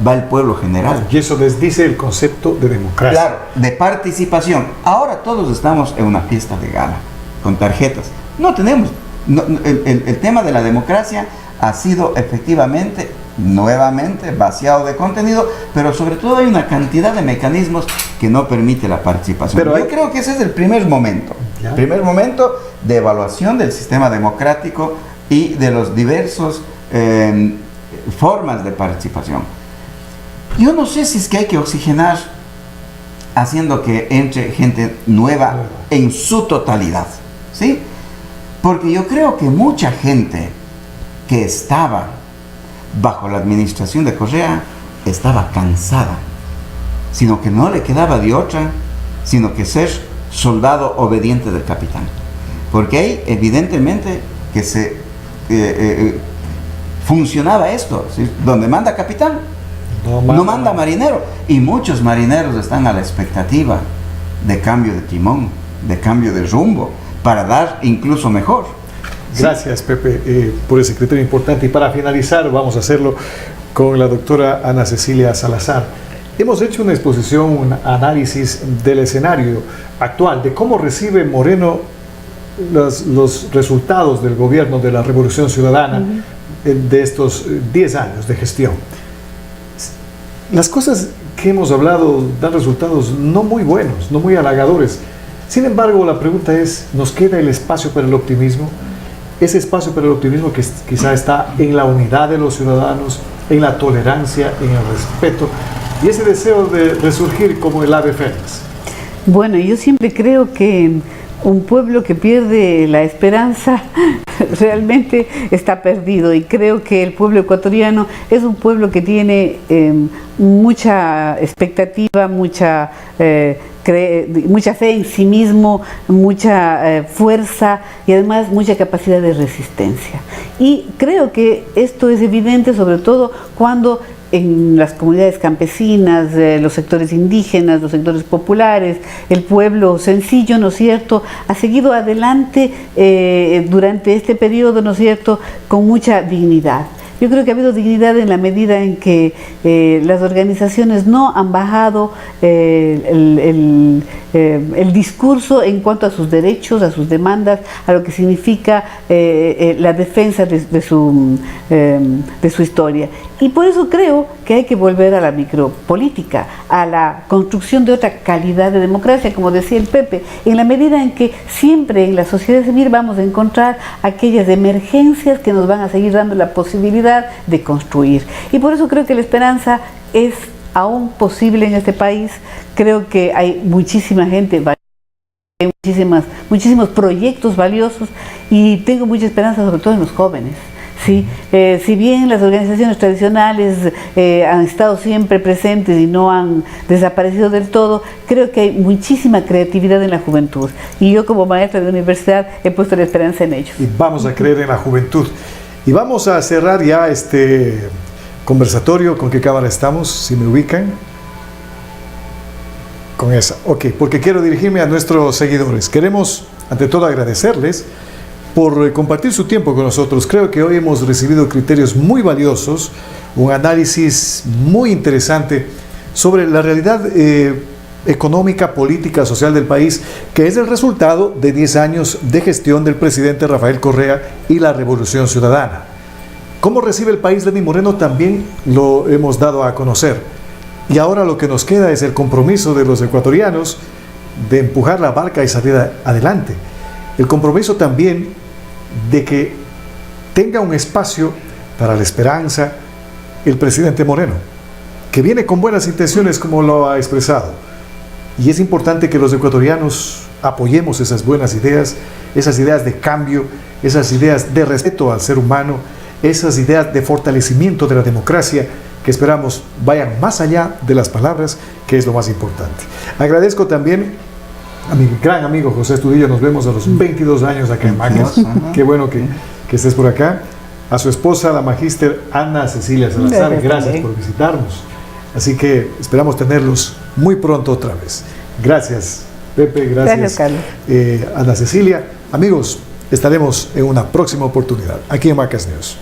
va el pueblo general. Y eso desdice el concepto de democracia. Claro, de participación. Ahora todos estamos en una fiesta de gala, con tarjetas. No tenemos. El tema de la democracia ha sido efectivamente, nuevamente, vaciado de contenido, pero sobre todo hay una cantidad de mecanismos que no permite la participación. Pero yo creo que ese es el primer momento. ¿Ya? Primer momento de evaluación del sistema democrático y de los diversos formas de participación. Yo no sé si es que hay que oxigenar haciendo que entre gente nueva en su totalidad, ¿sí? Porque yo creo que mucha gente que estaba bajo la administración de Correa estaba cansada, sino que no le quedaba de otra, sino que ser soldado obediente del capitán. Porque ahí evidentemente que funcionaba esto, ¿sí? Donde manda capitán, no manda marinero. Y muchos marineros están a la expectativa de cambio de timón, de cambio de rumbo, para dar incluso mejor. Gracias, Pepe, por ese criterio importante. Y para finalizar, vamos a hacerlo con la doctora Ana Cecilia Salazar. Hemos hecho una exposición, un análisis del escenario actual, de cómo recibe Moreno los resultados del gobierno de la Revolución Ciudadana de estos 10 años de gestión. Las cosas que hemos hablado dan resultados no muy buenos, no muy halagadores. Sin embargo, la pregunta es, ¿nos queda el espacio para el optimismo? Ese espacio para el optimismo que quizá está en la unidad de los ciudadanos, en la tolerancia, en el respeto y ese deseo de resurgir como el ave fénix. Bueno, yo siempre creo que un pueblo que pierde la esperanza realmente está perdido, y creo que el pueblo ecuatoriano es un pueblo que tiene mucha expectativa, mucha fe en sí mismo, mucha fuerza y además mucha capacidad de resistencia. Y creo que esto es evidente sobre todo cuando en las comunidades campesinas, los sectores indígenas, los sectores populares, el pueblo sencillo, ¿no es cierto?, ha seguido adelante durante este periodo, ¿no es cierto?, con mucha dignidad. Yo creo que ha habido dignidad en la medida en que las organizaciones no han bajado el discurso en cuanto a sus derechos, a sus demandas, a lo que significa la defensa de su historia. Y por eso creo que hay que volver a la micropolítica, a la construcción de otra calidad de democracia, como decía el Pepe, en la medida en que siempre en la sociedad civil vamos a encontrar aquellas emergencias que nos van a seguir dando la posibilidad de construir. Y por eso creo que la esperanza es aún posible en este país. Creo que hay muchísima gente, hay muchísimos proyectos valiosos y tengo mucha esperanza sobre todo en los jóvenes. ¿Sí? Si bien las organizaciones tradicionales han estado siempre presentes y no han desaparecido del todo, creo que hay muchísima creatividad en la juventud y yo como maestra de universidad he puesto la esperanza en ellos. Y vamos a creer en la juventud. Y vamos a cerrar ya este conversatorio. ¿Con qué cámara estamos? Si me ubican. Con esa, ok, porque quiero dirigirme a nuestros seguidores. Queremos, ante todo, agradecerles por compartir su tiempo con nosotros. Creo que hoy hemos recibido criterios muy valiosos, un análisis muy interesante sobre la realidad económica, política, social del país, que es el resultado de 10 años de gestión del presidente Rafael Correa y la Revolución Ciudadana. ¿Cómo recibe el país Lenín Moreno? También lo hemos dado a conocer. Y ahora lo que nos queda es el compromiso de los ecuatorianos de empujar la barca y salir adelante. El compromiso también de que tenga un espacio para la esperanza el presidente Moreno, que viene con buenas intenciones como lo ha expresado. Y es importante que los ecuatorianos apoyemos esas buenas ideas, esas ideas de cambio, esas ideas de respeto al ser humano, esas ideas de fortalecimiento de la democracia, que esperamos vayan más allá de las palabras, que es lo más importante. Agradezco también a mi gran amigo José Estudillo, nos vemos a los 22 años acá en Macas. Qué bueno que estés por acá. A su esposa, la magíster Ana Cecilia Salazar, gracias por visitarnos. Así que esperamos tenerlos muy pronto otra vez. Gracias, Pepe, gracias Carlos. Ana Cecilia. Amigos, estaremos en una próxima oportunidad aquí en Macas News.